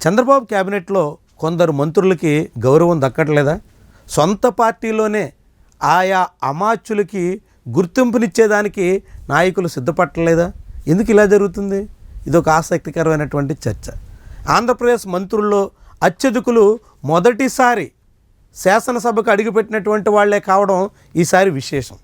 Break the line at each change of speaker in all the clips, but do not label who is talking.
చంద్రబాబు క్యాబినెట్లో కొందరు మంత్రులకి గౌరవం దక్కట్లేదా? సొంత పార్టీలోనే ఆయా అమాత్యులకి గుర్తింపునిచ్చేదానికి నాయకులు సిద్ధపట్టలేదా? ఎందుకు ఇలా జరుగుతుంది? ఇదొక ఆసక్తికరమైనటువంటి చర్చ. ఆంధ్రప్రదేశ్ మంత్రుల్లో అత్యధికులు మొదటిసారి శాసనసభకు అడుగుపెట్టినటువంటి వాళ్లే కావడం ఈసారి విశేషం.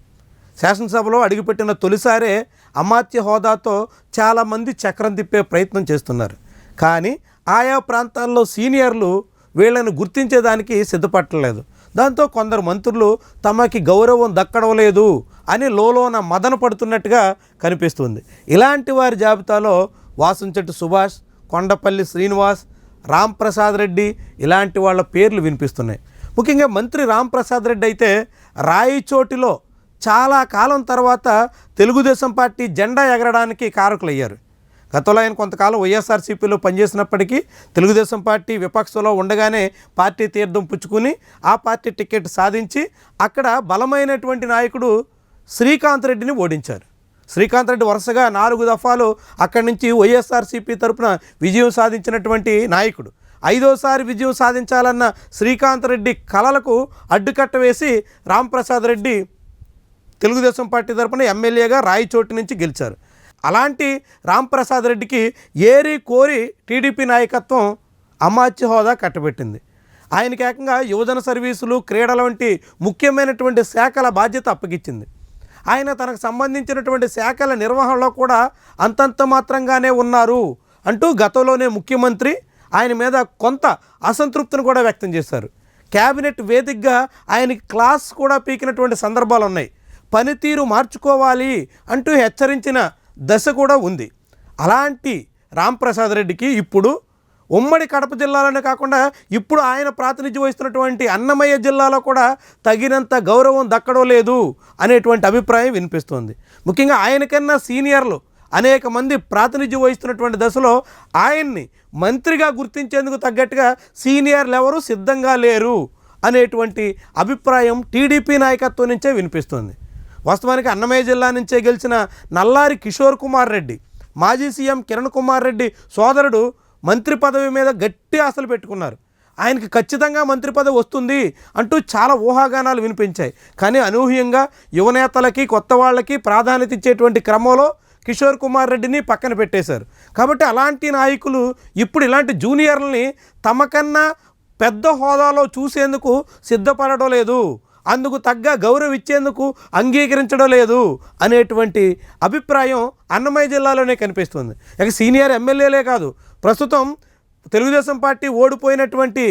శాసనసభలో అడుగుపెట్టిన తొలిసారే అమాత్య హోదాతో చాలామంది చక్రం తిప్పే ప్రయత్నం చేస్తున్నారు. కానీ ఆయా ప్రాంతాల్లో సీనియర్లు వీళ్ళని గుర్తించేదానికి సిద్ధపట్టలేదు. దాంతో కొందరు మంత్రులు తమకి గౌరవం దక్కడం లేదు అని లోలోన మదన పడుతున్నట్టుగా కనిపిస్తుంది. ఇలాంటి వారి జాబితాలో వాసంశెట్టి సుభాష్, కొండపల్లి శ్రీనివాస్, రాంప్రసాద్ రెడ్డి ఇలాంటి వాళ్ళ పేర్లు వినిపిస్తున్నాయి. ముఖ్యంగా మంత్రి రాంప్రసాద్ రెడ్డి అయితే రాయచోటిలో చాలా కాలం తర్వాత తెలుగుదేశం పార్టీ జెండా ఎగరడానికి కారకులయ్యారు. గతంలో ఆయన కొంతకాలం వైఎస్ఆర్సీపీలో పనిచేసినప్పటికీ తెలుగుదేశం పార్టీ విపక్షంలో ఉండగానే పార్టీ తీర్థం పుచ్చుకుని ఆ పార్టీ టికెట్ సాధించి అక్కడ బలమైనటువంటి నాయకుడు శ్రీకాంత్ రెడ్డిని ఓడించారు. శ్రీకాంత్ రెడ్డి వరుసగా 4 దఫాలు అక్కడి నుంచి వైఎస్ఆర్సీపీ తరఫున విజయం సాధించినటువంటి నాయకుడు. 5వసారి విజయం సాధించాలన్న శ్రీకాంత్ రెడ్డి కలలకు అడ్డుకట్ట వేసి రాంప్రసాద్ రెడ్డి తెలుగుదేశం పార్టీ తరఫున ఎమ్మెల్యేగా రాయచోటి నుంచి గెలిచారు. అలాంటి రాంప్రసాద్ రెడ్డికి ఏరి కోరి టీడీపీ నాయకత్వం అమాత్య హోదా కట్టబెట్టింది. ఆయనకి ఏకంగా యువజన సర్వీసులు, క్రీడల వంటి ముఖ్యమైనటువంటి శాఖల బాధ్యత అప్పగించింది. ఆయన తనకు సంబంధించినటువంటి శాఖల నిర్వహణలో కూడా అంతంత మాత్రంగానే ఉన్నారు అంటూ గతంలోనే ముఖ్యమంత్రి ఆయన మీద కొంత అసంతృప్తిని కూడా వ్యక్తం చేశారు. క్యాబినెట్ వేదికగా ఆయనకి క్లాస్ కూడా పీకినటువంటి సందర్భాలు ఉన్నాయి. పనితీరు మార్చుకోవాలి అంటూ హెచ్చరించిన దశ కూడా ఉంది. అలాంటి రాంప్రసాద్ రెడ్డికి ఇప్పుడు ఉమ్మడి కడప జిల్లాలోనే కాకుండా ఇప్పుడు ఆయన ప్రాతినిధ్యం వహిస్తున్నటువంటి అన్నమయ్య జిల్లాలో కూడా తగినంత గౌరవం దక్కడం లేదు అనేటువంటి అభిప్రాయం వినిపిస్తోంది. ముఖ్యంగా ఆయనకన్నా సీనియర్లు అనేక మంది ప్రాతినిధ్యం వహిస్తున్నటువంటి దశలో ఆయన్ని మంత్రిగా గుర్తించేందుకు తగ్గట్టుగా సీనియర్లు ఎవరు సిద్ధంగా లేరు అనేటువంటి అభిప్రాయం టీడీపీ నాయకత్వం నుంచే వినిపిస్తుంది. వాస్తవానికి అన్నమయ్య జిల్లా నుంచే గెలిచిన నల్లారి కిషోర్ కుమార్ రెడ్డి, మాజీ సీఎం కిరణ్ కుమార్ రెడ్డి సోదరుడు మంత్రి పదవి మీద గట్టి ఆశలు పెట్టుకున్నారు. ఆయనకి ఖచ్చితంగా మంత్రి పదవి వస్తుంది అంటూ చాలా ఊహాగానాలు వినిపించాయి. కానీ అనూహ్యంగా యువనేతలకి, కొత్త వాళ్ళకి ప్రాధాన్యత ఇచ్చేటువంటి క్రమంలో కిషోర్ కుమార్ రెడ్డిని పక్కన పెట్టేశారు. కాబట్టి అలాంటి నాయకులు ఇప్పుడు ఇలాంటి జూనియర్లని తమకన్నా పెద్ద హోదాలో చూసేందుకు సిద్ధపడడం లేదు, అందుకు తగ్గ గౌరవం ఇచ్చేందుకు అంగీకరించడం లేదు అనేటువంటి అభిప్రాయం అన్నమయ్య జిల్లాలోనే కనిపిస్తుంది. ఇక సీనియర్ ఎమ్మెల్యేలే కాదు, ప్రస్తుతం తెలుగుదేశం పార్టీ ఓడిపోయినటువంటి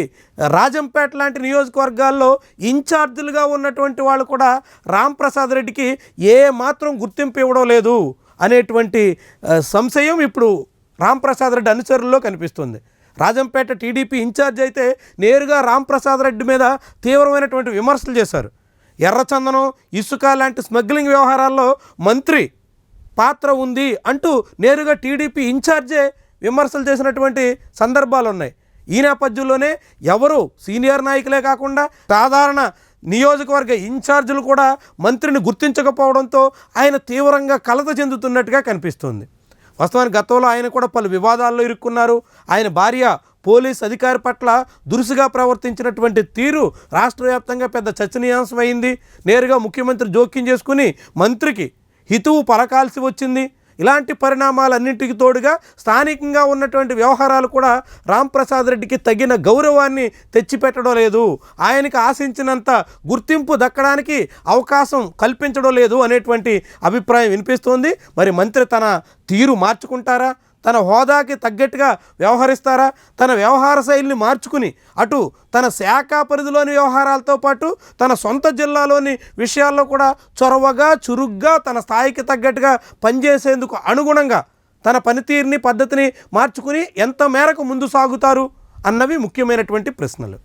రాజంపేట లాంటి నియోజకవర్గాల్లో ఇన్ఛార్జీలుగా ఉన్నటువంటి వాళ్ళు కూడా రాంప్రసాద్ రెడ్డికి ఏ మాత్రం గుర్తింపు ఇవ్వడం లేదు అనేటువంటి సంశయం ఇప్పుడు రాంప్రసాద్ రెడ్డి అనుచరుల్లో కనిపిస్తుంది. రాజంపేట టీడీపీ ఇన్ఛార్జ్ అయితే నేరుగా రాంప్రసాద్ రెడ్డి మీద తీవ్రమైనటువంటి విమర్శలు చేశారు. ఎర్రచందనం, ఇసుక లాంటి స్మగ్లింగ్ వ్యవహారాల్లో మంత్రి పాత్ర ఉంది అంటూ నేరుగా టీడీపీ ఇన్ఛార్జే విమర్శలు చేసినటువంటి సందర్భాలు ఉన్నాయి. ఈ నేపథ్యంలోనే ఎవరు సీనియర్ నాయకులే కాకుండా సాధారణ నియోజకవర్గ ఇన్ఛార్జీలు కూడా మంత్రిని గుర్తించకపోవడంతో ఆయన తీవ్రంగా కలత చెందుతున్నట్టుగా కనిపిస్తుంది. వాస్తవానికి గతంలో ఆయన కూడా పలు వివాదాల్లో ఇరుక్కున్నారు. ఆయన భార్య పోలీస్ అధికారి పట్ల దురుసుగా ప్రవర్తించినటువంటి తీరు రాష్ట్ర వ్యాప్తంగా పెద్ద చర్చనీయాంశమైంది. నేరుగా ముఖ్యమంత్రి జోక్యం చేసుకుని మంత్రికి హితువు పలకాల్సి వచ్చింది. ఇలాంటి పరిణామాలన్నింటికి తోడుగా స్థానికంగా ఉన్నటువంటి వ్యవహారాలు కూడా రాంప్రసాద్ రెడ్డికి తగిన గౌరవాన్ని తెచ్చిపెట్టడం లేదు, ఆయనకి ఆశించినంత గుర్తింపు దక్కడానికి అవకాశం కల్పించడం లేదు అనేటువంటి అభిప్రాయం వినిపిస్తోంది. మరి మంత్రి తన తీరు మార్చుకుంటారా? తన హోదాకి తగ్గట్టుగా వ్యవహరిస్తారా? తన వ్యవహార శైలిని మార్చుకుని అటు తన శాఖ పరిధిలోని వ్యవహారాలతో పాటు తన సొంత జిల్లాలోని విషయాల్లో కూడా చొరవగా, చురుగ్గా తన స్థాయికి తగ్గట్టుగా పనిచేసేందుకు అనుగుణంగా తన పనితీరుని, పద్ధతిని మార్చుకుని ఎంత మేరకు ముందు సాగుతారు అన్నవి ముఖ్యమైనటువంటి ప్రశ్నలు.